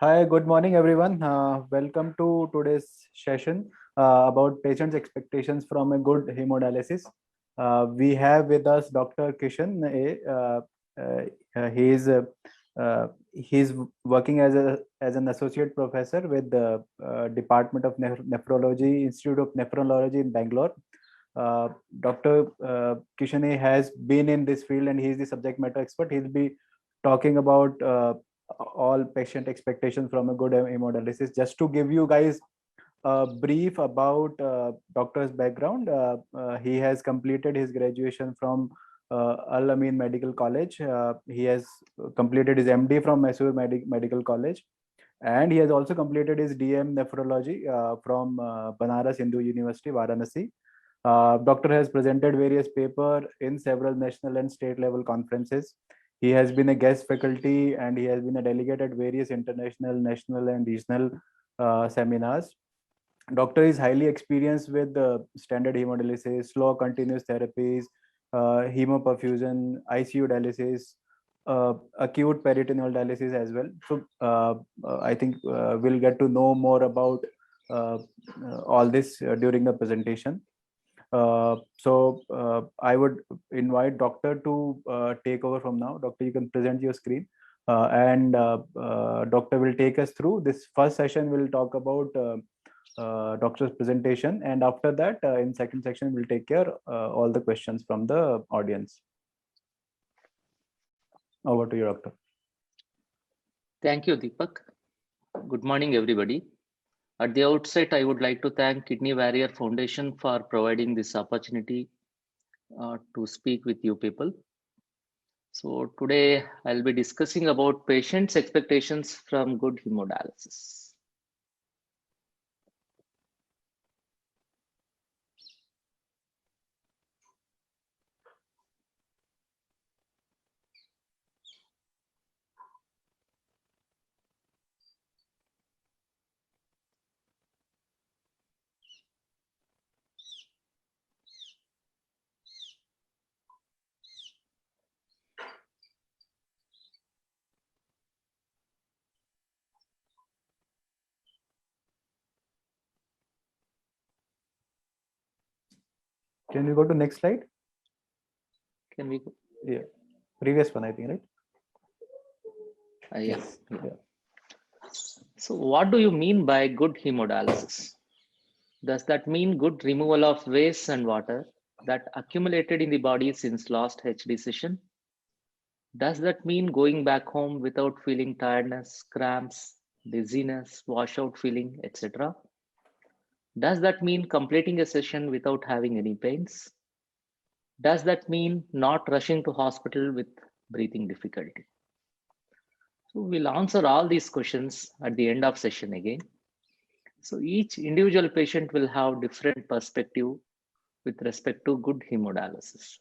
Hi, good morning, everyone. Welcome to today's session about patients' expectations from a good hemodialysis. We have with us Dr. Kishan A. He is he's working as an associate professor with the Department of Nephrology, Institute of Nephrology in Bangalore. Dr. Kishan A has been in this field and he is the subject matter expert. He'll be talking about all patient expectations from a good hemodialysis. Just to give you guys a brief about doctor's background, he has completed his graduation from Al Amin Medical College. He has completed his MD from Mysore Medical College, and he has also completed his DM nephrology from Banaras Hindu University, Varanasi. Doctor has presented various papers in several national and state level conferences. He has been a guest faculty and he has been a delegate at various international, national, and regional seminars. Doctor is highly experienced with standard hemodialysis, slow continuous therapies, hemoperfusion, ICU dialysis, acute peritoneal dialysis as well. So I think we'll get to know more about all this during the presentation. I would invite Doctor to take over from now. Doctor, you can present your screen, and Doctor will take us through this first session. We'll talk about Doctor's presentation, and after that, in second section, we'll take care all the questions from the audience. Over to you, Doctor. Thank you, Deepak. Good morning, everybody. At the outset, I would like to thank Kidney Warrior Foundation for providing this opportunity to speak with you people. So today I'll be discussing about patients' expectations from good hemodialysis. Can we go to next slide? Can we go? Yeah, previous one, I think, right? Yes. Yeah. So what do you mean by good hemodialysis? Does that mean good removal of waste and water that accumulated in the body since last HD session? Does that mean going back home without feeling tiredness, cramps, dizziness, washout feeling, etc.? Does that mean completing a session without having any pains? Does that mean not rushing to hospital with breathing difficulty? So we'll answer all these questions at the end of session again. So each individual patient will have different perspective with respect to good hemodialysis.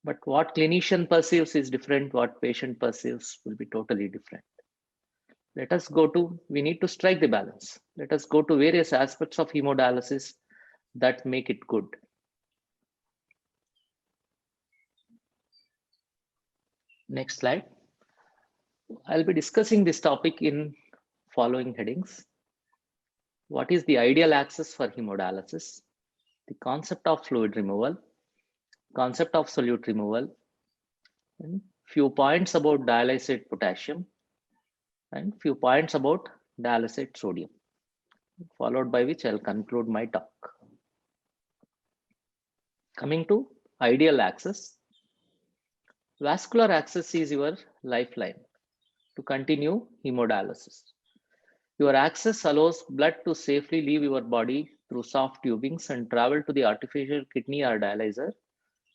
But what clinician perceives is different, what patient perceives will be totally different. Let us go to, we need to strike the balance. Let us go to various aspects of hemodialysis that make it good. Next slide. I'll be discussing this topic in following headings. What is the ideal access for hemodialysis? The concept of fluid removal, concept of solute removal, and few points about dialysate potassium, and few points about dialysate sodium, followed by which I'll conclude my talk. Coming to ideal access, vascular access is your lifeline to continue hemodialysis. Your access allows blood to safely leave your body through soft tubings and travel to the artificial kidney or dialyzer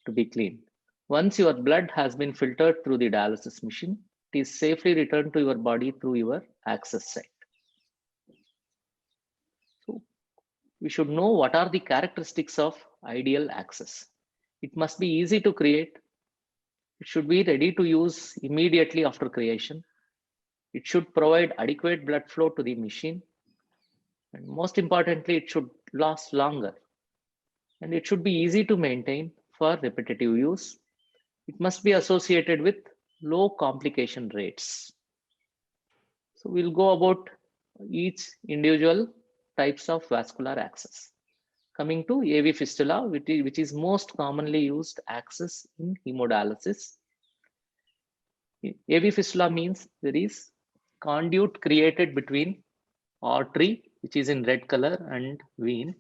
to be cleaned. Once your blood has been filtered through the dialysis machine, it is safely returned to your body through your access site. So we should know what are the characteristics of ideal access. It must be easy to create. It should be ready to use immediately after creation. It should provide adequate blood flow to the machine. And most importantly, it should last longer. And it should be easy to maintain for repetitive use. It must be associated with low complication rates. So we'll go about each individual types of vascular access. Coming to AV fistula, which is most commonly used access in hemodialysis. AV fistula means there is conduit created between artery, which is in red color, and vein.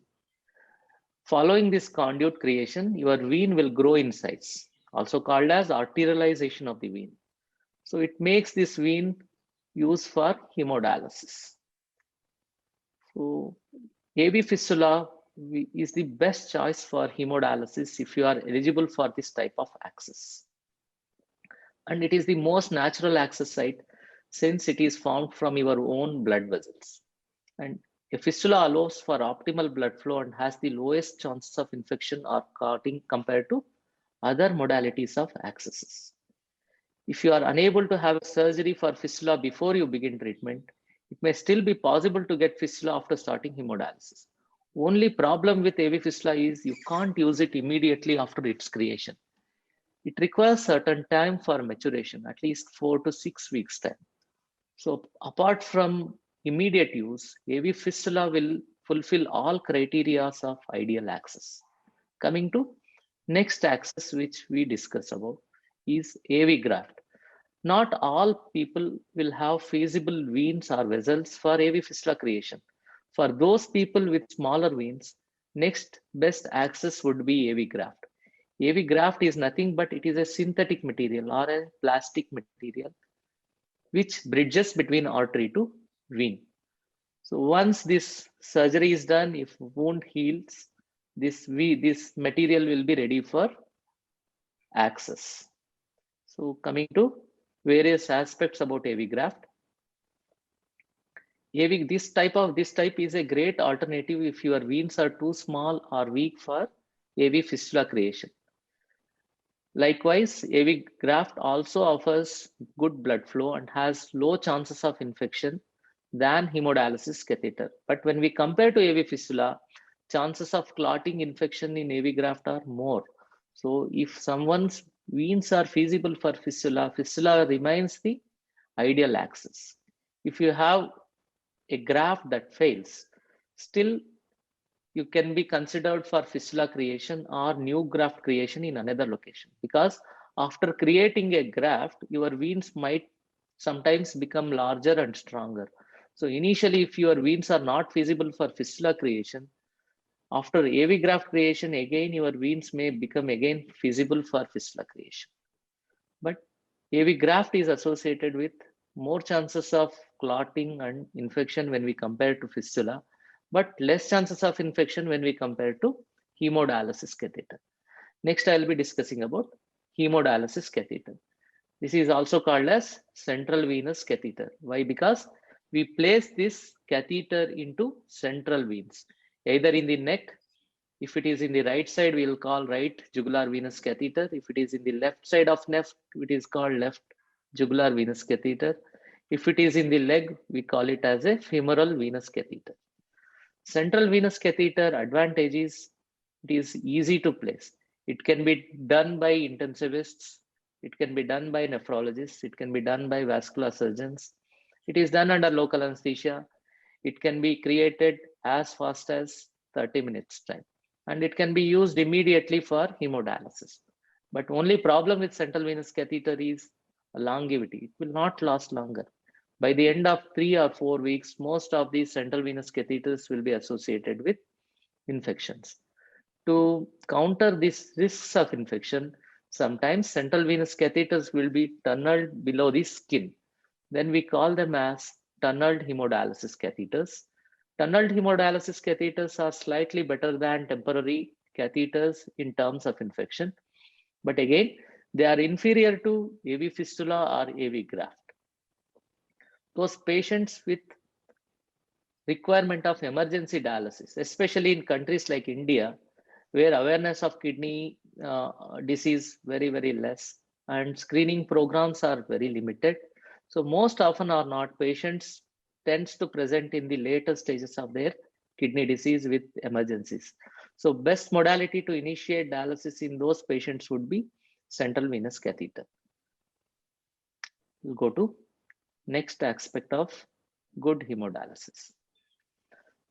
Following this conduit creation, your vein will grow in size, also called as arterialization of the vein. So it makes this vein used for hemodialysis. So AV fistula is the best choice for hemodialysis if you are eligible for this type of access. And it is the most natural access site since it is formed from your own blood vessels. And a fistula allows for optimal blood flow and has the lowest chances of infection or clotting compared to other modalities of accesses. If you are unable to have surgery for fistula before you begin treatment, it may still be possible to get fistula after starting hemodialysis. Only problem with AV fistula is you can't use it immediately after its creation. It requires certain time for maturation, at least 4 to 6 weeks time. So apart from immediate use, AV fistula will fulfill all criteria of ideal access. Coming to next access which we discuss about is AV graft. Not all people will have feasible veins or vessels for AV fistula creation. For those people with smaller veins, next best access would be AV graft. AV graft is nothing but it is a synthetic material or a plastic material which bridges between artery to vein. So once this surgery is done, if wound heals, this material will be ready for access. So coming to various aspects about AV graft. This type is a great alternative if your veins are too small or weak for AV fistula creation. Likewise, AV graft also offers good blood flow and has low chances of infection than hemodialysis catheter. But when we compare to AV fistula, chances of clotting infection in AV graft are more. So if someone's veins are feasible for fistula, fistula remains the ideal access. If you have a graft that fails, still you can be considered for fistula creation or new graft creation in another location, because after creating a graft, your veins might sometimes become larger and stronger. So initially, if your veins are not feasible for fistula creation, after AV graft creation, again your veins may become again feasible for fistula creation. But AV graft is associated with more chances of clotting and infection when we compare to fistula, but less chances of infection when we compare to hemodialysis catheter. Next, I will be discussing about hemodialysis catheter. This is also called as central venous catheter. Why? Because we place this catheter into central veins, either in the neck. If it is in the right side, we will call right jugular venous catheter. If it is in the left side of neck, it is called left jugular venous catheter. If it is in the leg, we call it as a femoral venous catheter. Central venous catheter advantage is it is easy to place. It can be done by intensivists. It can be done by nephrologists. It can be done by vascular surgeons. It is done under local anesthesia. It can be created as fast as 30 minutes time. And it can be used immediately for hemodialysis. But only problem with central venous catheter is longevity. It will not last longer. By the end of 3 or 4 weeks, most of these central venous catheters will be associated with infections. To counter these risks of infection, sometimes central venous catheters will be tunneled below the skin. Then we call them as tunneled hemodialysis catheters. Tunneled hemodialysis catheters are slightly better than temporary catheters in terms of infection. But again, they are inferior to AV fistula or AV graft. Those patients with requirement of emergency dialysis, especially in countries like India, where awareness of kidney disease very, very less and screening programs are very limited. So most often or not, patients tends to present in the later stages of their kidney disease with emergencies. So best modality to initiate dialysis in those patients would be central venous catheter. We'll go to next aspect of good hemodialysis.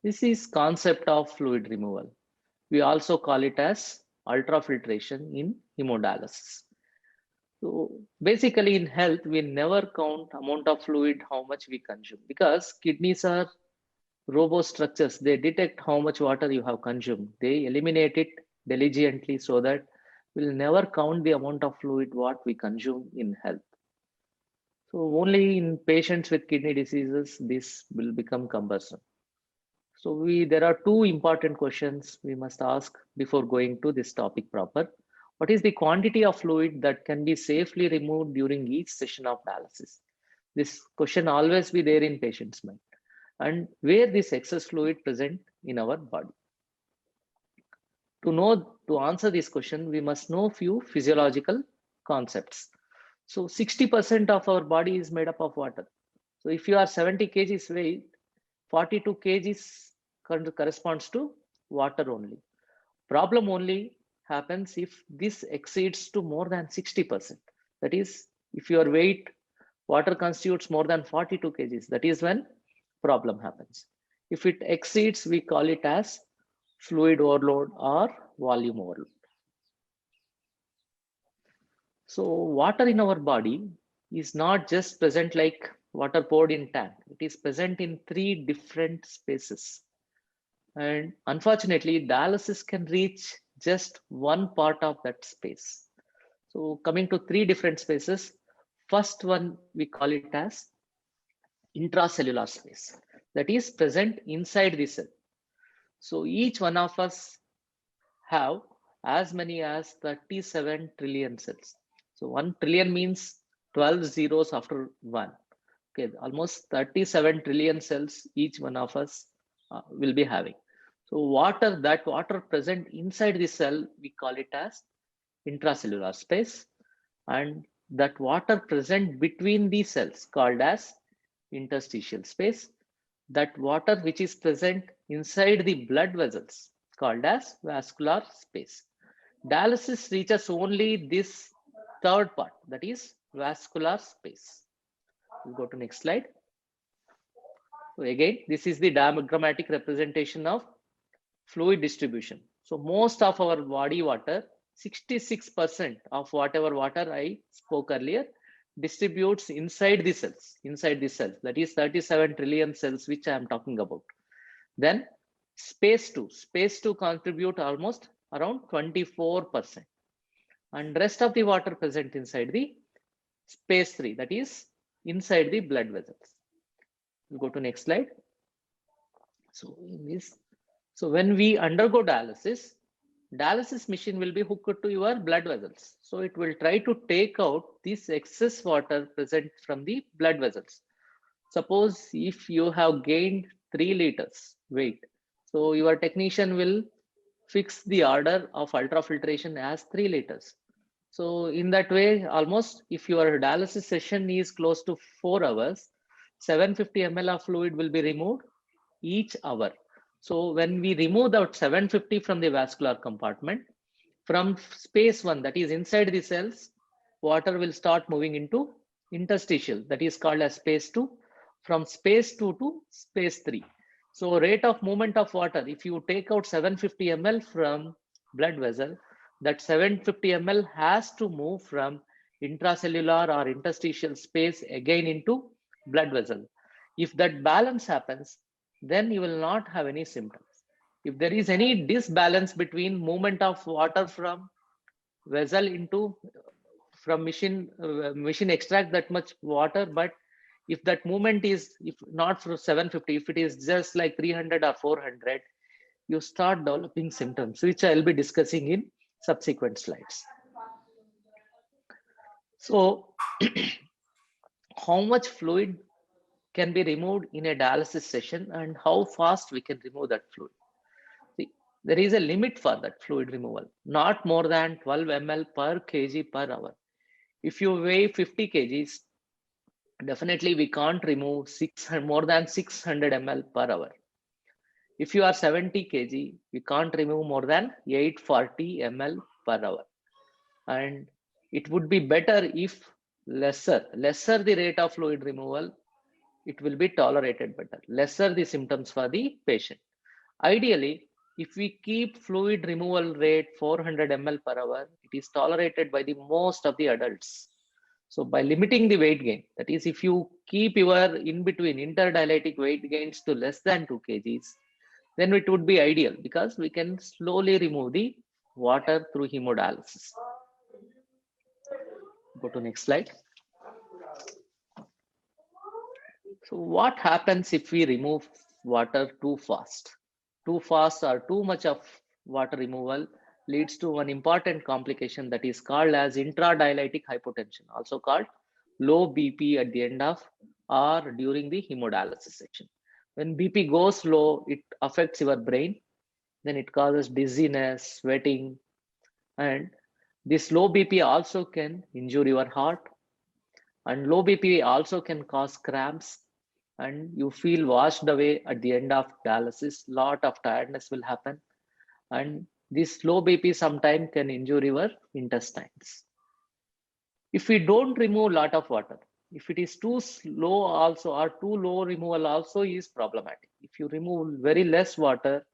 This is concept of fluid removal. We also call it as ultrafiltration in hemodialysis. So basically in health, we never count amount of fluid, how much we consume, because kidneys are robust structures. They detect how much water you have consumed. They eliminate it diligently so that we'll never count the amount of fluid what we consume in health. So only in patients with kidney diseases, this will become cumbersome. So there are two important questions we must ask before going to this topic proper. What is the quantity of fluid that can be safely removed during each session of dialysis? This question always be there in patient's mind. And where this excess fluid present in our body. To answer this question, we must know few physiological concepts. So 60% of our body is made up of water. So if you are 70 kgs weight, 42 kgs corresponds to water only. Problem only happens if this exceeds to more than 60%. That is, if your weight, water constitutes more than 42 kgs, that is when problem happens. If it exceeds, we call it as fluid overload or volume overload. So water in our body is not just present like water poured in tank. It is present in 3 different spaces. And unfortunately, dialysis can reach just one part of that space. So coming to 3 different spaces, first one we call it as intracellular space, that is present inside the cell. So each one of us have as many as 37 trillion cells. So 1 trillion means 12 zeros after 1. Okay, almost 37 trillion cells each one of us will be having. So that water present inside the cell, we call it as intracellular space, and that water present between the cells called as interstitial space. That water which is present inside the blood vessels called as vascular space. Dialysis reaches only this third part, that is vascular space. We'll go to next slide. So again, this is the diagrammatic representation of fluid distribution. So most of our body water, 66% of whatever water I spoke earlier, distributes inside the cells, that is 37 trillion cells which I am talking about. Then space 2 contribute almost around 24%, and rest of the water present inside the space 3, that is inside the blood vessels. We'll go to next slide. So when we undergo dialysis machine will be hooked to your blood vessels. So it will try to take out this excess water present from the blood vessels. Suppose if you have gained 3 liters weight, so your technician will fix the order of ultrafiltration as 3 liters. So in that way, almost if your dialysis session is close to 4 hours, 750 ml of fluid will be removed each hour. So when we remove that 750 from the vascular compartment, from space 1, that is inside the cells, water will start moving into interstitial, that is called as space 2, from space 2 to space 3. So rate of movement of water, if you take out 750 ml from blood vessel, that 750 ml has to move from intracellular or interstitial space again into blood vessel. If that balance happens, then you will not have any symptoms. If there is any disbalance between movement of water from vessel into from machine extract that much water, but if that movement is if not for 750, if it is just like 300 or 400, you start developing symptoms, which I'll be discussing in subsequent slides. So how much fluid can be removed in a dialysis session and how fast we can remove that fluid? See, there is a limit for that fluid removal, not more than 12 ml per kg per hour. If you weigh 50 kgs, definitely we can't remove more than 600 ml per hour. If you are 70 kg, we can't remove more than 840 ml per hour. And it would be better if lesser the rate of fluid removal, it will be tolerated better. Lesser the symptoms for the patient. Ideally, if we keep fluid removal rate 400 ml per hour, it is tolerated by the most of the adults. So by limiting the weight gain, that is, if you keep your in between interdilatic weight gains to less than 2 kgs, then it would be ideal because we can slowly remove the water through hemodialysis. Go to next slide. So what happens if we remove water too fast? Too fast or too much of water removal leads to one important complication that is called as intradialytic hypotension, also called low BP at the end of or during the hemodialysis section. When BP goes low, it affects your brain, then it causes dizziness, sweating, and this low BP also can injure your heart, and low BP also can cause cramps, and you feel washed away at the end of dialysis. Lot of tiredness will happen, and this low BP sometimes can injure your intestines. If we don't remove a lot of water, if it is too slow also or too low removal also is problematic. If you remove very less water,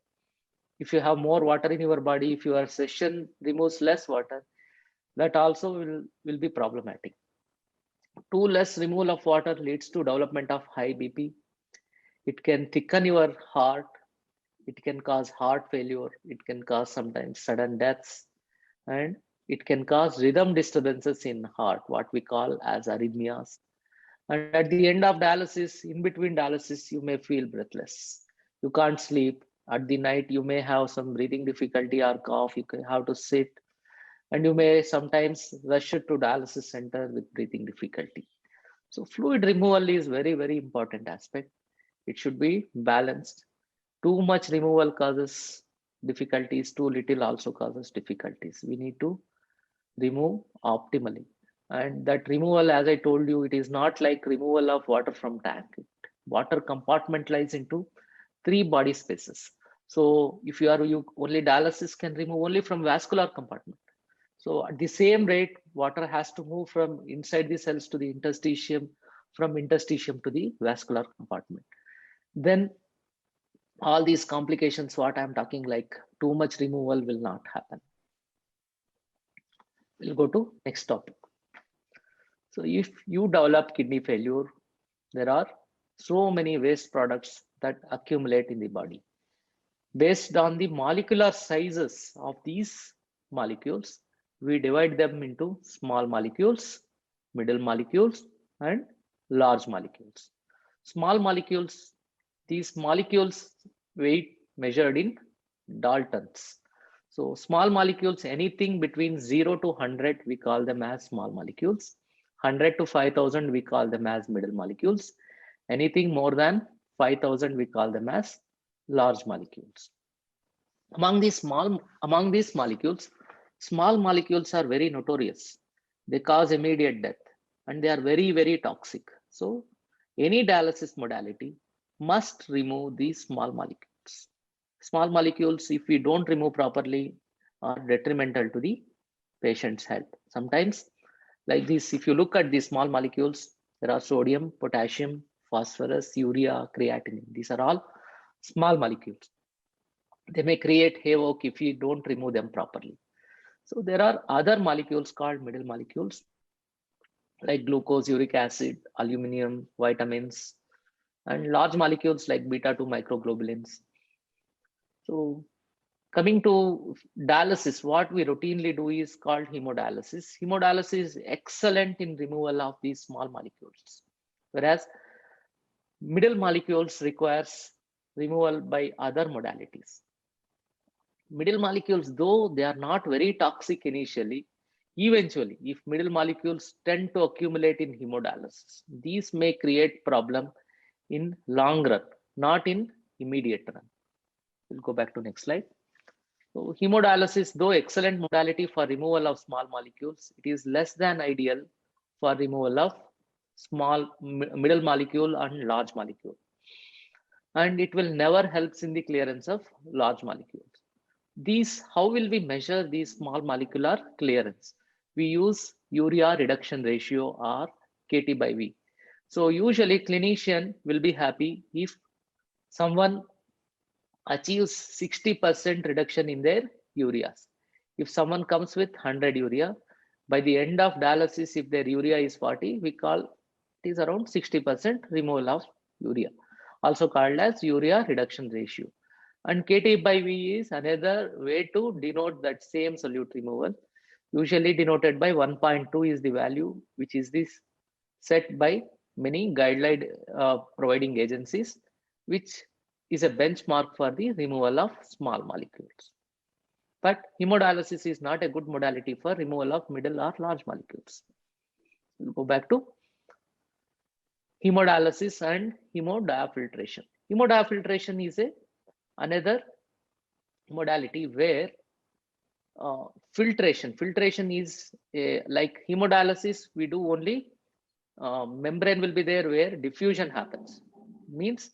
if you have more water in your body, if your session removes less water, that also will be problematic. Too less removal of water leads to development of high BP. It can thicken your heart. It can cause heart failure. It can cause sometimes sudden deaths, and it can cause rhythm disturbances in heart, what we call as arrhythmias. And at the end of dialysis, in between dialysis, you may feel breathless. You can't sleep. At the night, you may have some breathing difficulty or cough. You can have to sit, and you may sometimes rush to dialysis center with breathing difficulty. So fluid removal is very, very important aspect. It should be balanced. Too much removal causes difficulties, too little also causes difficulties. We need to remove optimally. And that removal, as I told you, it is not like removal of water from tank. Water compartmentalized into 3 body spaces. So if you only dialysis can remove only from vascular compartment. So at the same rate, water has to move from inside the cells to the interstitium, from interstitium to the vascular compartment. Then all these complications, what I'm talking, like too much removal, will not happen. We'll go to next topic. So if you develop kidney failure, there are so many waste products that accumulate in the body. Based on the molecular sizes of these molecules, we divide them into small molecules, middle molecules, and large molecules. Small molecules, these molecules weight measured in Daltons. So small molecules, anything between 0 to 100, we call them as small molecules. 100 to 5,000, we call them as middle molecules. Anything more than 5,000, we call them as large molecules. Among these molecules, small molecules are very notorious. They cause immediate death, and they are very, very toxic. So any dialysis modality must remove these small molecules. Small molecules, if we don't remove properly, are detrimental to the patient's health. Sometimes, like this, if you look at these small molecules, there are sodium, potassium, phosphorus, urea, creatinine. These are all small molecules. They may create havoc if you don't remove them properly. So there are other molecules called middle molecules, like glucose, uric acid, aluminum, vitamins, and large molecules like beta-2 microglobulins. So coming to dialysis, what we routinely do is called hemodialysis. Hemodialysis is excellent in removal of these small molecules, whereas middle molecules requires removal by other modalities. Middle molecules, though they are not very toxic initially, eventually, if middle molecules tend to accumulate in hemodialysis, these may create problem in long run, not in immediate run. We'll go back to next slide. So hemodialysis, though excellent modality for removal of small molecules, it is less than ideal for removal of middle molecule and large molecule. And it will never helps in the clearance of large molecules. How will we measure these small molecular clearance? We use urea reduction ratio, or KT by V. So usually clinician will be happy if someone achieves 60% reduction in their ureas. If someone comes with 100 urea, by the end of dialysis, if their urea is 40, we call it is around 60% removal of urea, also called as urea reduction ratio. And Kt by V is another way to denote that same solute removal, usually denoted by 1.2 is the value, which is this set by many guideline providing agencies, which is a benchmark for the removal of small molecules. But hemodialysis is not a good modality for removal of middle or large molecules. We'll go back to hemodialysis and hemodiafiltration. Hemodiafiltration is another modality where filtration is like hemodialysis. We do only membrane will be there where diffusion happens, means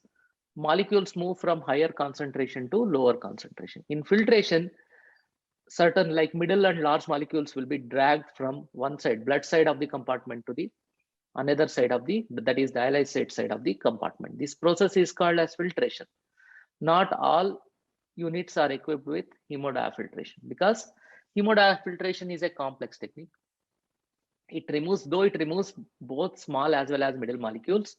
molecules move from higher concentration to lower concentration. In filtration, certain like middle and large molecules will be dragged from one side, blood side of the compartment, to the another side of the, that is dialysate side of the compartment. This process is called as filtration. Not all units are equipped with hemodiafiltration because hemodiafiltration is a complex technique. It removes both small as well as middle molecules.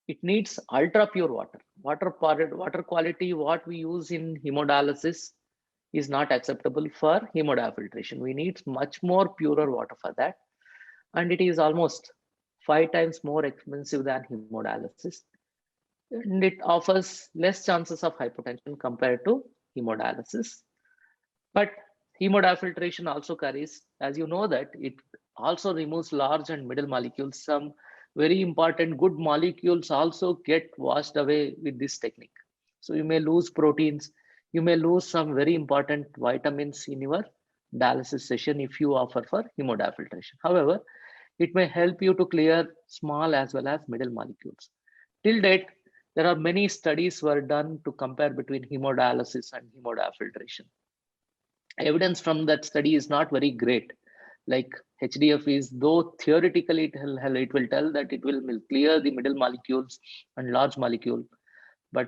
It needs ultra pure water. Water quality what we use in hemodialysis is not acceptable for hemodiafiltration. We need much more purer water for that, and it is almost 5 times more expensive than hemodialysis, and it offers less chances of hypotension compared to hemodialysis. But hemodiafiltration also carries, as you know, that it also removes large and middle molecules. Some very important good molecules also get washed away with this technique. So you may lose proteins, you may lose some very important vitamins in your dialysis session if you offer for hemodiafiltration. However, it may help you to clear small as well as middle molecules. Till date, there are many studies were done to compare between hemodialysis and hemodiafiltration. Evidence from that study is not very great. Like HDF is, though theoretically it will tell that it will clear the middle molecules and large molecule, but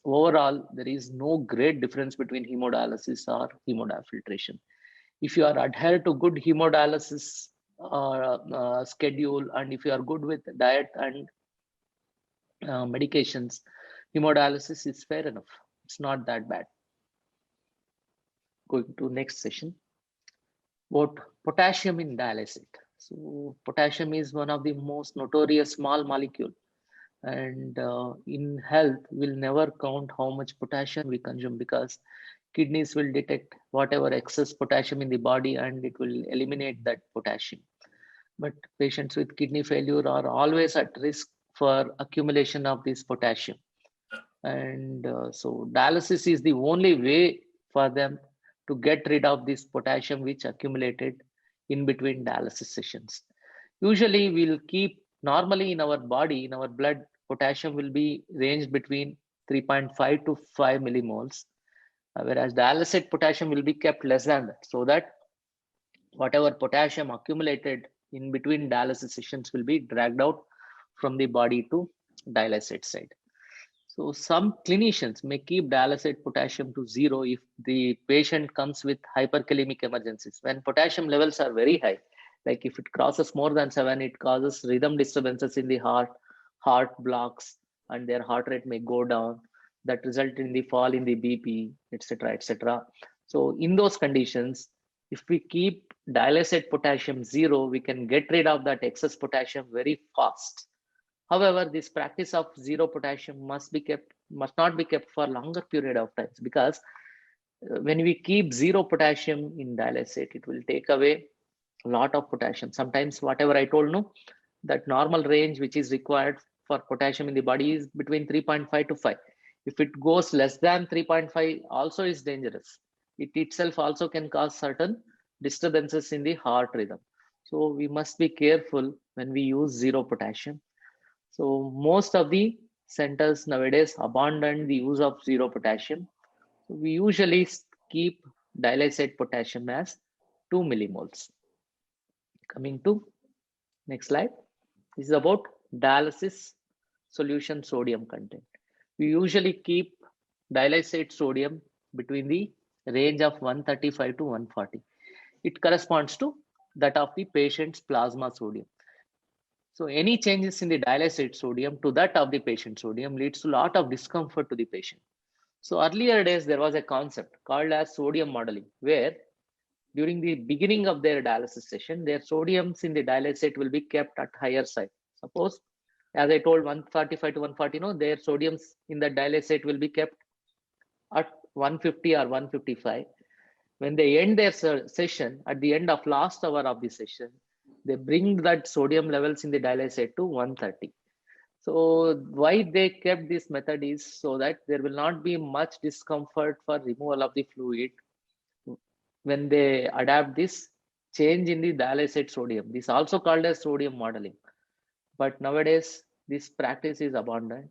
overall there is no great difference between hemodialysis or hemodiafiltration. If you are adhered to good hemodialysis schedule, and if you are good with diet and medications, hemodialysis is fair enough. It's not that bad. Going to next session. About potassium in dialysate. So potassium is one of the most notorious small molecule, and in health we'll never count how much potassium we consume, because kidneys will detect whatever excess potassium in the body and it will eliminate that potassium. But patients with kidney failure are always at risk for accumulation of this potassium, and so dialysis is the only way for them to get rid of this potassium which accumulated in between dialysis sessions. Usually we'll keep, normally in our body, in our blood, potassium will be ranged between 3.5 to 5 millimoles, whereas dialysate potassium will be kept less than that, so that whatever potassium accumulated in between dialysis sessions will be dragged out from the body to dialysate side. So some clinicians may keep dialysate potassium to 0 if the patient comes with hyperkalemic emergencies. When potassium levels are very high, like if it crosses more than 7, it causes rhythm disturbances in the heart blocks, and their heart rate may go down. That result in the fall in the BP, etc., etc. So in those conditions, if we keep dialysate potassium 0, we can get rid of that excess potassium very fast. However, this practice of 0 potassium must not be kept for longer period of times, because when we keep 0 potassium in dialysate, it will take away a lot of potassium. Sometimes whatever I told you, that normal range which is required for potassium in the body is between 3.5 to 5. If it goes less than 3.5, also is dangerous. It itself also can cause certain disturbances in the heart rhythm. So we must be careful when we use 0 potassium. So most of the centers nowadays abandon the use of 0 potassium. We usually keep dialysate potassium as 2 millimoles. Coming to next slide. This is about dialysis solution sodium content. We usually keep dialysate sodium between the range of 135 to 140. It corresponds to that of the patient's plasma sodium. So any changes in the dialysate sodium to that of the patient sodium leads to a lot of discomfort to the patient. So earlier days, there was a concept called as sodium modeling, where during the beginning of their dialysis session, their sodiums in the dialysate will be kept at higher side. Suppose, as I told, 135 to 140, no, their sodiums in the dialysate will be kept at 150 or 155. When they end their session, at the end of last hour of the session, they bring that sodium levels in the dialysate to 130. So why they kept this method is so that there will not be much discomfort for removal of the fluid when they adapt this change in the dialysate sodium. This is also called as sodium modeling. But nowadays, this practice is abandoned.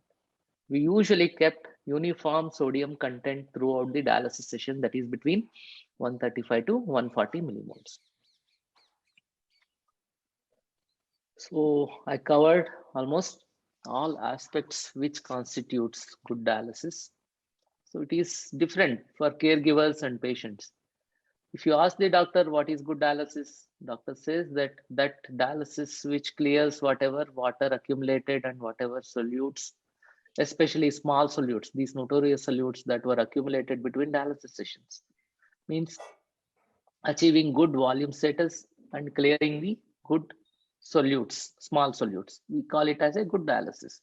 We usually kept uniform sodium content throughout the dialysis session, that is between 135 to 140 millimoles. So I covered almost all aspects which constitutes good dialysis. So it is different for caregivers and patients. If you ask the doctor what is good dialysis, doctor says that dialysis which clears whatever water accumulated and whatever solutes, especially small solutes, these notorious solutes that were accumulated between dialysis sessions, means achieving good volume status and clearing the good solutes, small solutes. We call it as a good dialysis.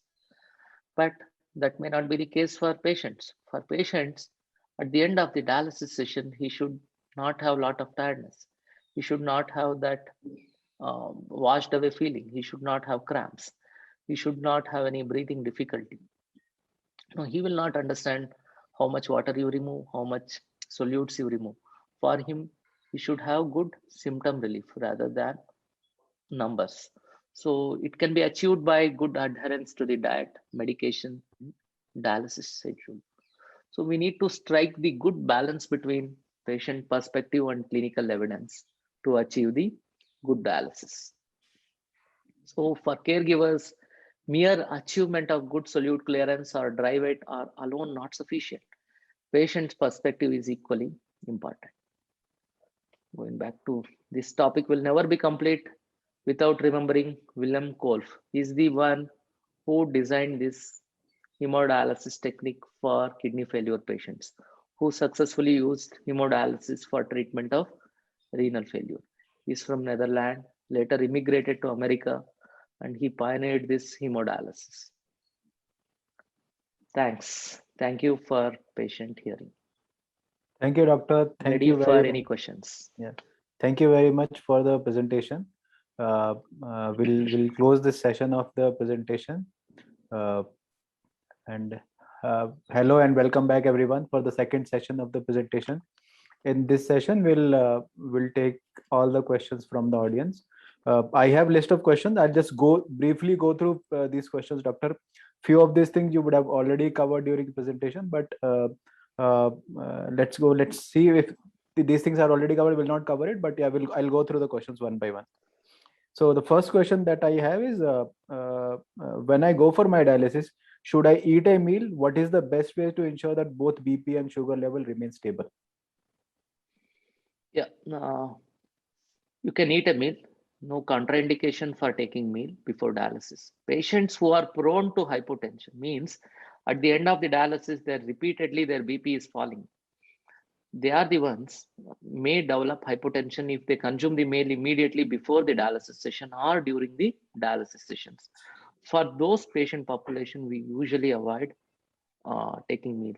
But that may not be the case for patients. For patients, at the end of the dialysis session, he should not have a lot of tiredness. He should not have that washed away feeling. He should not have cramps. He should not have any breathing difficulty. No, he will not understand how much water you remove, how much solutes you remove. For him, he should have good symptom relief rather than numbers. So it can be achieved by good adherence to the diet, medication, dialysis schedule. So we need to strike the good balance between patient perspective and clinical evidence to achieve the good dialysis. So for caregivers, mere achievement of good solute clearance or dry weight are alone not sufficient. Patient's perspective is equally important. Going back to this topic will never be complete without remembering Wilhelm Kolff. He's the one who designed this hemodialysis technique for kidney failure patients, who successfully used hemodialysis for treatment of renal failure. He's from Netherlands, later immigrated to America, and he pioneered this hemodialysis. Thanks. Thank you for patient hearing. Thank you, doctor. Thank Ready you for very any much. questions? Yeah. Thank you very much for the presentation. We'll close this session of the presentation. Hello and welcome back everyone for the second session of the presentation. In this session, we'll take all the questions from the audience. I have list of questions. I'll just briefly go through these questions, doctor. Few of these things you would have already covered during the presentation, but let's see if these things are already covered. We'll not cover it, but yeah, I'll go through the questions one by one. So the first question that I have is, when I go for my dialysis, should I eat a meal? What is the best way to ensure that both BP and sugar level remain stable? Yeah, you can eat a meal. No contraindication for taking meal before dialysis. Patients who are prone to hypotension, means at the end of the dialysis, their BP is falling. They are the ones may develop hypotension if they consume the meal immediately before the dialysis session or during the dialysis sessions. For those patient population, we usually avoid taking meal.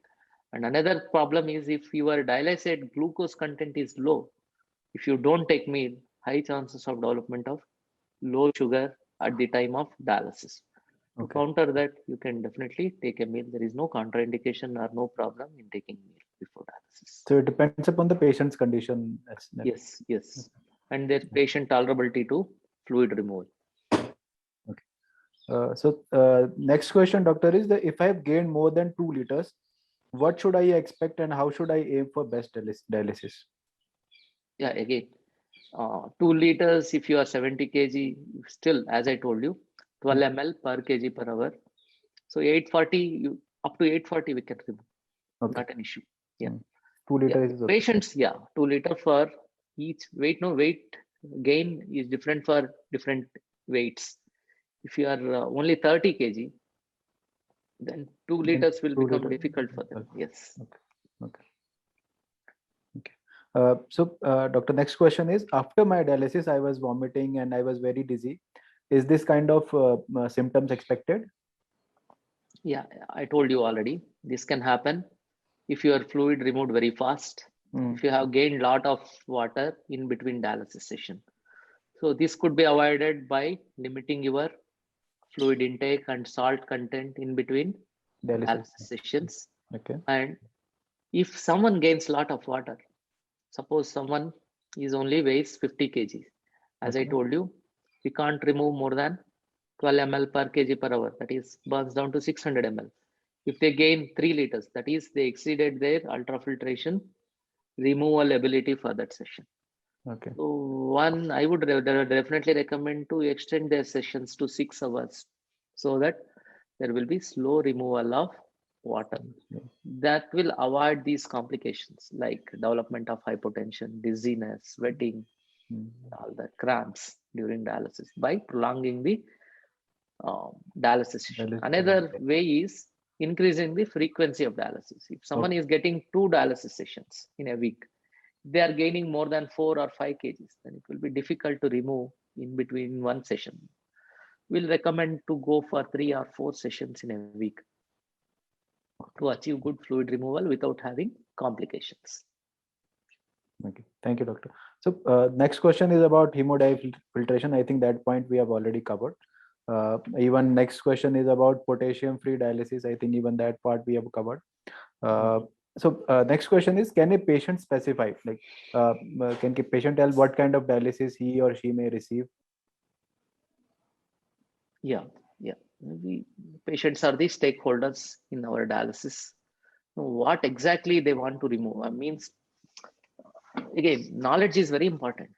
And another problem is if your dialysate glucose content is low, if you don't take meal, high chances of development of low sugar at the time of dialysis. To counter that, you can definitely take a meal. There is no contraindication or no problem in taking meal before dialysis. So it depends upon the patient's condition. Yes, yes. And their patient tolerability to fluid removal. Okay. Next question, doctor, is that if I have gained more than 2 liters, what should I expect and how should I aim for best dialysis? Yeah, again, 2 liters, if you are 70 kg, still, as I told you, 12 ml per kg per hour. So 840, up to 840 we can remove. Okay. Not an issue. Yeah. 2 liter Yeah. is okay. Patients, 2 liter for each weight. No, weight gain is different for different weights. If you are only 30 kg, then 2 liters will 2 become liter. difficult for them. Okay. Yes. Okay. Doctor, next question is, after my dialysis, I was vomiting and I was very dizzy. Is this kind of symptoms expected? Yeah, I told you already. This can happen if your fluid removed very fast, if you have gained lot of water in between dialysis session. So this could be avoided by limiting your fluid intake and salt content in between dialysis sessions. Okay. And if someone gains lot of water, suppose someone is only weighs 50 kg, as I told you, we can't remove more than 12 ml per kg per hour, that is burns down to 600 ml. If they gain 3 liters, that is they exceeded their ultrafiltration removal ability for that session. Okay. So one, I would definitely recommend to extend their sessions to 6 hours so that there will be slow removal of water. That will avoid these complications like development of hypotension, dizziness, sweating, all the cramps during dialysis by prolonging the dialysis session. Another way is increasing the frequency of dialysis. If someone is getting 2 dialysis sessions in a week, they are gaining more than 4 or 5 kgs, then it will be difficult to remove in between one session. We'll recommend to go for 3 or 4 sessions in a week to achieve good fluid removal without having complications. Okay, thank you, doctor. So next question is about hemodiafiltration. I think that point we have already covered. Even next question is about potassium-free dialysis. I think even that part we have covered. Next question is, can a patient specify, like, can a patient tell what kind of dialysis he or she may receive? Yeah. Patients are the stakeholders in our dialysis. What exactly they want to remove means, again, knowledge is very important.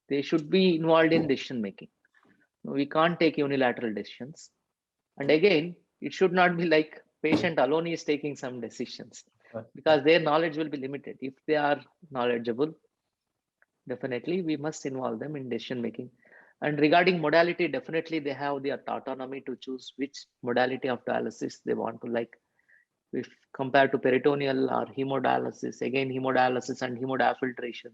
They should be involved in decision making. We can't take unilateral decisions. And again, it should not be like patient alone is taking some decisions, because their knowledge will be limited. If they are knowledgeable, definitely we must involve them in decision making. And regarding modality, definitely they have the autonomy to choose which modality of dialysis they want to like. If compared to peritoneal or hemodialysis, again hemodialysis and hemodiafiltration.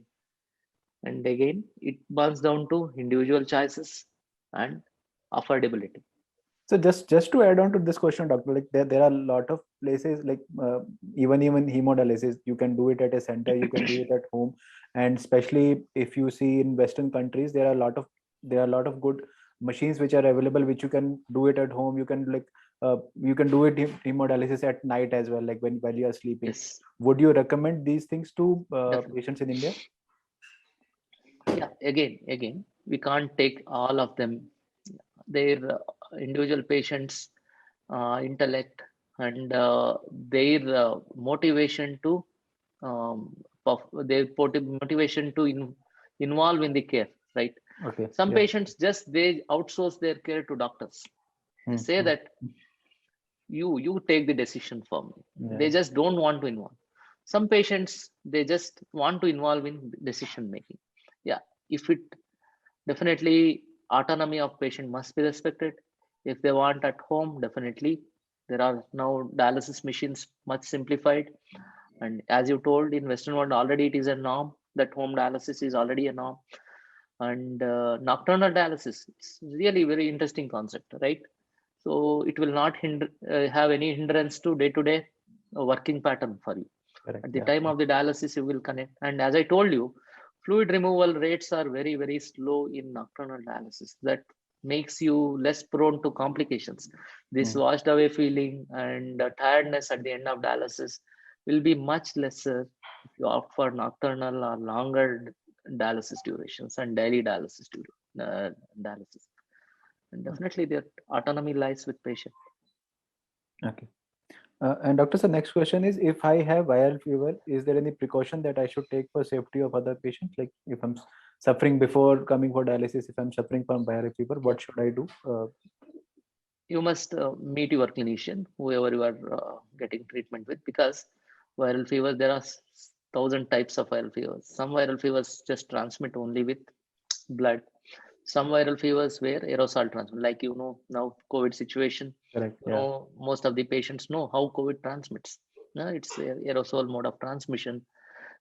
And again, it boils down to individual choices and affordability. So just to add on to this question, doctor, like there are a lot of places, like even hemodialysis, you can do it at a center, you can do it at home, and especially if you see in Western countries, there are a lot of good machines which are available, which you can do it at home. You can you can do it hemodialysis at night as well, like while you are sleeping. Yes. Would you recommend these things to patients in India? Yeah, again, we can't take all of them. Their individual patients' intellect and their motivation to involve in the care, right? Okay. Some patients they outsource their care to doctors. They say that you take the decision for me. They just don't want to involve. Some patients, they just want to involve in decision making. Yeah, if it definitely autonomy of patient must be respected. If they want at home, definitely there are now dialysis machines much simplified. And as you told, in Western world already it is a norm that home dialysis is already a norm. And nocturnal dialysis, it's really very interesting concept, right? So it will not have any hindrance to day-to-day working pattern for you. Correct. At the time of the dialysis, you will connect. And as I told you, fluid removal rates are very, very slow in nocturnal dialysis. That makes you less prone to complications. This washed away feeling and tiredness at the end of dialysis will be much lesser if you opt for nocturnal or longer dialysis durations and daily dialysis dialysis. And definitely their autonomy lies with patient. Okay. And doctor, the next question is, if I have viral fever, is there any precaution that I should take for safety of other patients? Like if I'm suffering before coming for dialysis, if I'm suffering from viral fever, what should I do? you must meet your clinician, whoever you are getting treatment with, because viral fever, there are thousand types of viral fevers. Some viral fevers just transmit only with blood. Some viral fevers where aerosol transmit, like now COVID situation. Correct. Yeah. Most of the patients know how COVID transmits. It's aerosol mode of transmission,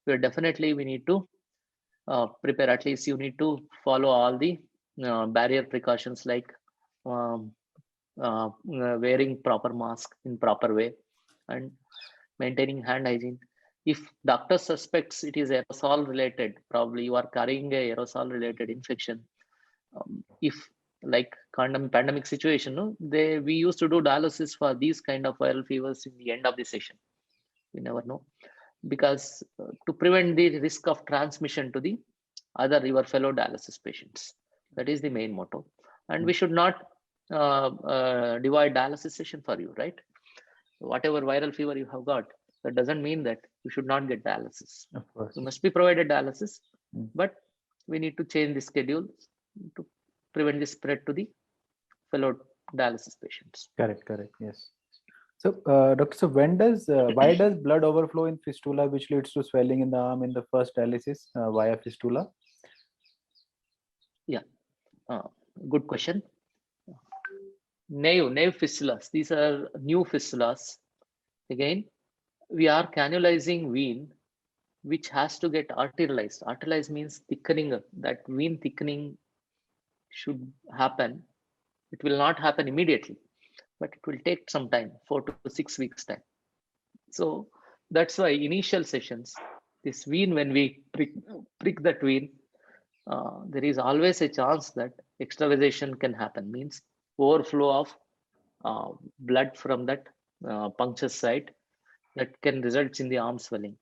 where definitely we need to prepare. At least you need to follow all the barrier precautions, like um, wearing proper mask in proper way and maintaining hand hygiene. If doctor suspects it is aerosol related, probably you are carrying a aerosol related infection. If like pandemic situation, no, we used to do dialysis for these kind of viral fevers in the end of the session. We never know, because to prevent the risk of transmission to the other your fellow dialysis patients. That is the main motto. And we should not divide dialysis session for you, right? Whatever viral fever you have got, that doesn't mean that you should not get dialysis. Of course. You must be provided dialysis, but we need to change the schedule to prevent the spread to the fellow dialysis patients. Correct. Yes. So, doctor, so why does blood overflow in fistula, which leads to swelling in the arm in the first dialysis via fistula? Yeah, good question. Naive fistulas. These are new fistulas. Again, we are cannulizing vein, which has to get arterialized. Arterialized means thickening. That vein thickening should happen. It will not happen immediately, but it will take some time, 4 to 6 weeks time. So that's why initial sessions, this vein, when we prick that vein, there is always a chance that extravasation can happen, means overflow of blood from that puncture site that can result in the arm swelling.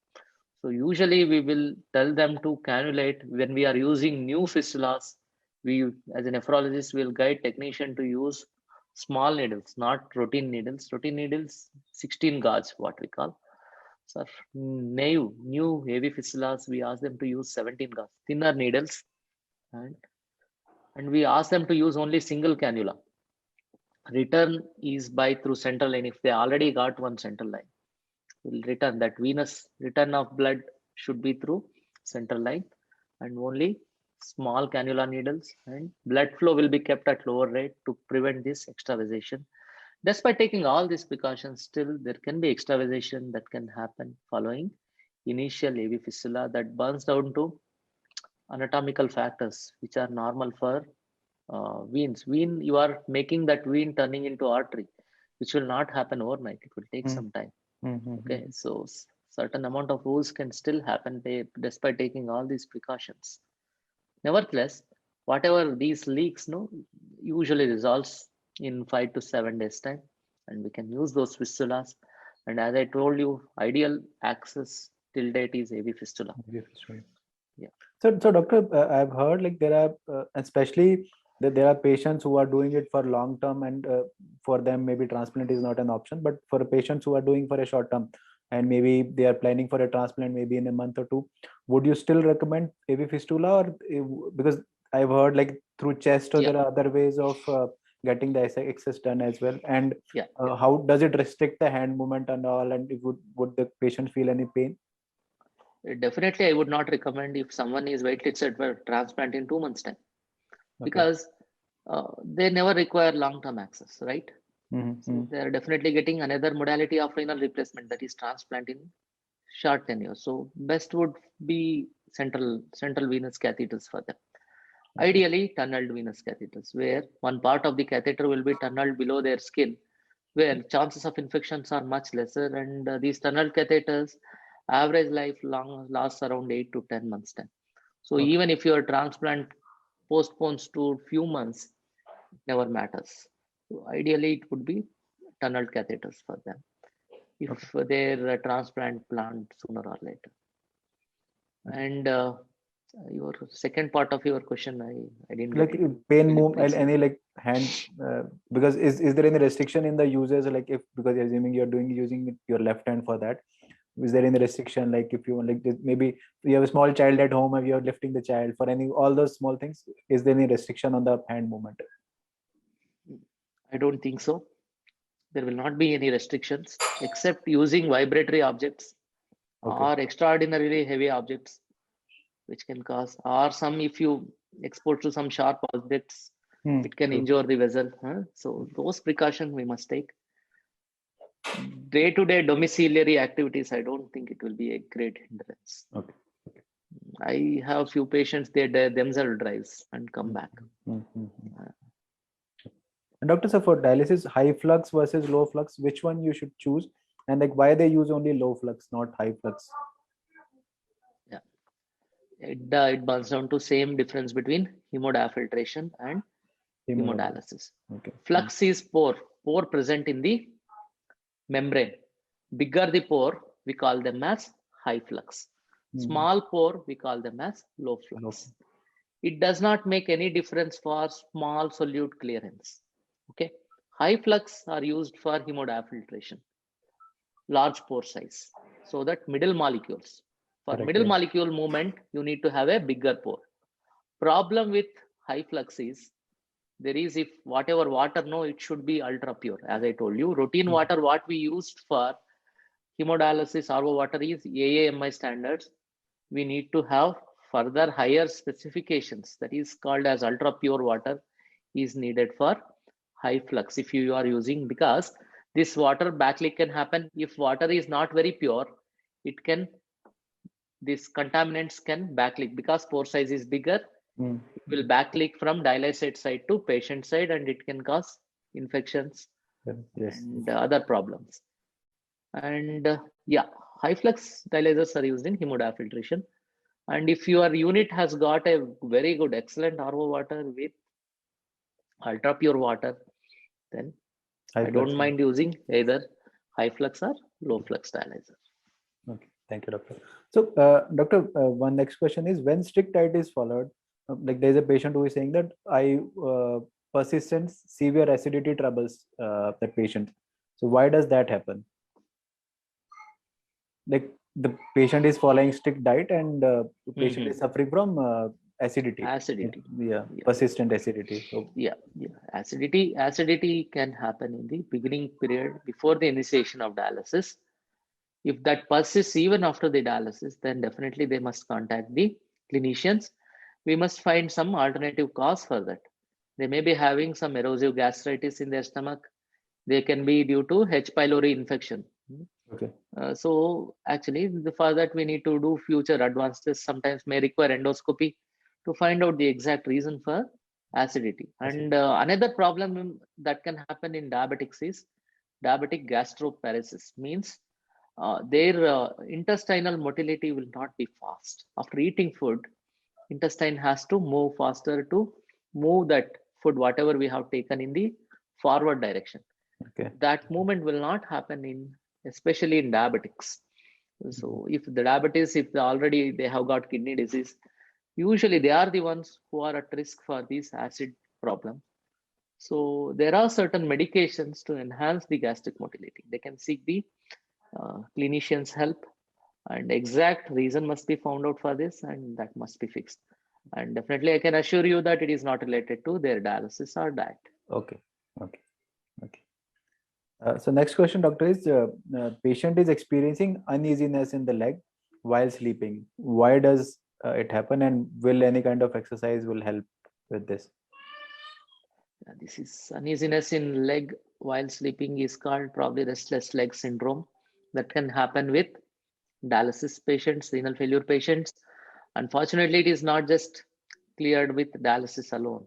So usually we will tell them to cannulate when we are using new fistulas. We, as a nephrologist, will guide technician to use small needles, not routine needles. Routine needles, 16 gauge, what we call. So new heavy fistulas, we ask them to use 17 gauge, thinner needles, and we ask them to use only single cannula. Return is by through central line. If they already got one central line, will return. That venous return of blood should be through central line, and only small cannula needles, and blood flow will be kept at lower rate to prevent this extravasation. Despite taking all these precautions, still there can be extravasation that can happen following initial AV fistula that burns down to anatomical factors which are normal for veins. Vein, you are making that vein turning into artery, which will not happen overnight. It will take some time. Okay, so certain amount of wounds can still happen despite taking all these precautions. Nevertheless, whatever these leaks, usually resolves in 5 to 7 days time, and we can use those fistulas. And as I told you, ideal access till date is AV fistula. Yeah. So doctor, I've heard like there are especially that there are patients who are doing it for long term, and for them maybe transplant is not an option. But for patients who are doing for a short term, and maybe they are planning for a transplant maybe in a month or two, would you still recommend AV fistula? Or because I've heard like through chest, or there are other ways of getting the access done as well. And how does it restrict the hand movement and all? And would the patient feel any pain? Definitely, I would not recommend if someone is waitlisted for transplant in 2 months' time, because they never require long-term access, right? So they are definitely getting another modality of renal replacement, that is transplant in short tenure. So best would be central venous catheters for them. Ideally, tunneled venous catheters, where one part of the catheter will be tunneled below their skin, where chances of infections are much lesser. And these tunneled catheters, average life lasts around 8 to 10 months time. So even if your transplant postpones to few months, it never matters. So ideally, it would be tunneled catheters for them if their transplant planned sooner or later. And your second part of your question, I didn't like get it. Pain movement, any like hand because is there any restriction in the users, like if, because assuming you're using your left hand for that, is there any restriction, like if you want, like maybe you have a small child at home and you're lifting the child, for any all those small things, is there any restriction on the hand movement? I don't think so. There will not be any restrictions except using vibratory objects Okay. or extraordinarily heavy objects, which can cause, or some, if you expose to some sharp objects, it can True. injure the vessel. So those precautions we must take. Day-to-day domiciliary activities, I don't think it will be a great hindrance. Okay. I have few patients, they themselves drives and come back. And doctor, so for dialysis, high flux versus low flux, which one you should choose, and like why they use only low flux, not high flux? It boils down to same difference between hemodiafiltration and hemodialysis. Okay. Flux is pore present in the membrane. Bigger the pore, we call them as high flux. Small pore, we call them as low flux. It does not make any difference for small solute clearance. Okay. High flux are used for hemodiafiltration, large pore size, so that middle molecules. For Correct, middle yes. molecule movement, you need to have a bigger pore. Problem with high flux is, there is, if whatever water, no, it should be ultra pure. As I told you, routine water, what we used for hemodialysis RO water is AAMI standards. We need to have further higher specifications, that is called as ultra pure water is needed for high flux if you are using, because this water backleak can happen. If water is not very pure, it can, these contaminants can backleak because pore size is bigger. It will backleak from dialysate side to patient side, and it can cause infections and other problems. And yeah, high flux dialyzers are used in hemodiafiltration. And if your unit has got a very good, excellent RO water with ultra pure water, then I don't mind using either high flux or low flux dialyzer. Okay, thank you, doctor. So, doctor, one next question is, when strict diet is followed, like there's a patient who is saying that I persistent severe acidity troubles that patient. So why does that happen? Like the patient is following strict diet and the patient is suffering from acidity. Persistent acidity. So Acidity can happen in the beginning period before the initiation of dialysis. If that persists even after the dialysis, then definitely they must contact the clinicians. We must find some alternative cause for that. They may be having some erosive gastritis in their stomach. They can be due to H. pylori infection. Okay. So actually, for that we need to do future advanced tests. Sometimes may require endoscopy to find out the exact reason for acidity. And another problem that can happen in diabetics is diabetic gastroparesis. Means their intestinal motility will not be fast. After eating food, intestine has to move faster to move that food, whatever we have taken, in the forward direction. Okay. That movement will not happen in, especially in diabetics. So if the diabetes, if already they have got kidney disease, usually they are the ones who are at risk for this acid problem. So there are certain medications to enhance the gastric motility. They can seek the clinician's help, and exact reason must be found out for this, and that must be fixed. And definitely I can assure you that it is not related to their dialysis or diet. Okay. So next question, doctor, is patient is experiencing uneasiness in the leg while sleeping. Why does it happen, and will any kind of exercise will help with this? This is uneasiness in leg while sleeping is called probably restless leg syndrome. That can happen with dialysis patients, renal failure patients. Unfortunately, it is not just cleared with dialysis alone.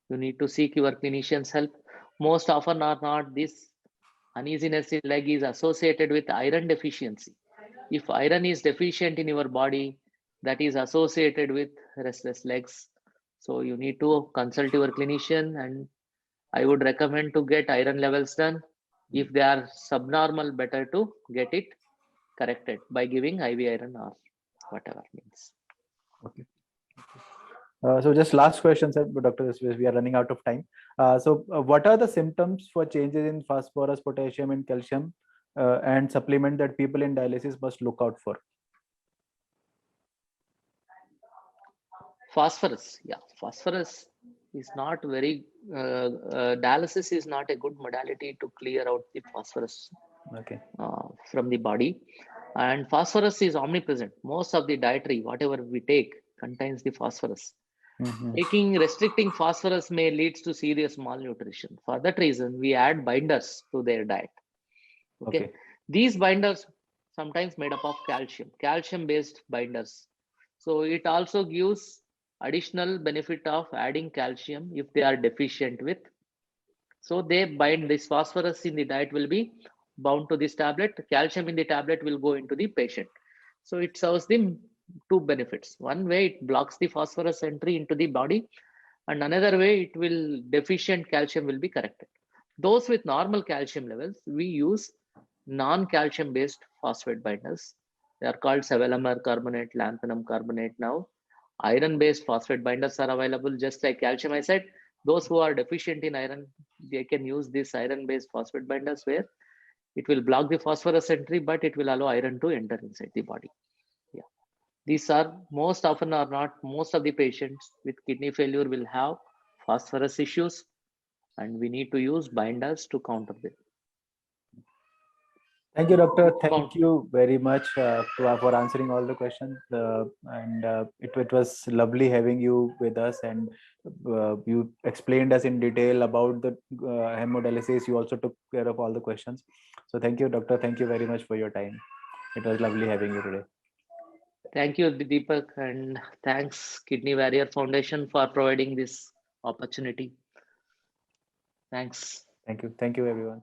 You need to seek your clinician's help. Most often or not, this uneasiness in leg is associated with iron deficiency. If iron is deficient in your body, that is associated with restless legs. So you need to consult your clinician, and I would recommend to get iron levels done. If they are subnormal, better to get it corrected by giving IV iron or whatever means. Okay. So just last question, sir, Dr. We are running out of time. So what are the symptoms for changes in phosphorus, potassium, and calcium and supplement that people in dialysis must look out for? Phosphorus, phosphorus is not very, dialysis is not a good modality to clear out the phosphorus Okay. from the body. And phosphorus is omnipresent. Most of the dietary, whatever we take, contains the phosphorus. Restricting phosphorus may lead to serious malnutrition. For that reason, we add binders to their diet. Okay. These binders sometimes made up of calcium based binders. So it also gives additional benefit of adding calcium if they are deficient with. So they bind this phosphorus in the diet will be bound to this tablet. Calcium in the tablet will go into the patient. So it serves them two benefits. One way it blocks the phosphorus entry into the body, and another way it will deficient calcium will be corrected. Those with normal calcium levels, we use non-calcium based phosphate binders. They are called sevelamer carbonate, lanthanum carbonate now. Iron based phosphate binders are available, just like calcium. I said those who are deficient in iron, they can use this iron based phosphate binders where it will block the phosphorus entry, but it will allow iron to enter inside the body. Yeah, these are most often or not, most of the patients with kidney failure will have phosphorus issues, and we need to use binders to counter them. Thank you, doctor. Thank you very much for answering all the questions. It was lovely having you with us, and you explained us in detail about the hemodialysis. You also took care of all the questions. So thank you, doctor. Thank you very much for your time. It was lovely having you today. Thank you, Deepak, and thanks Kidney Warrior Foundation for providing this opportunity. Thanks. Thank you. Thank you, everyone.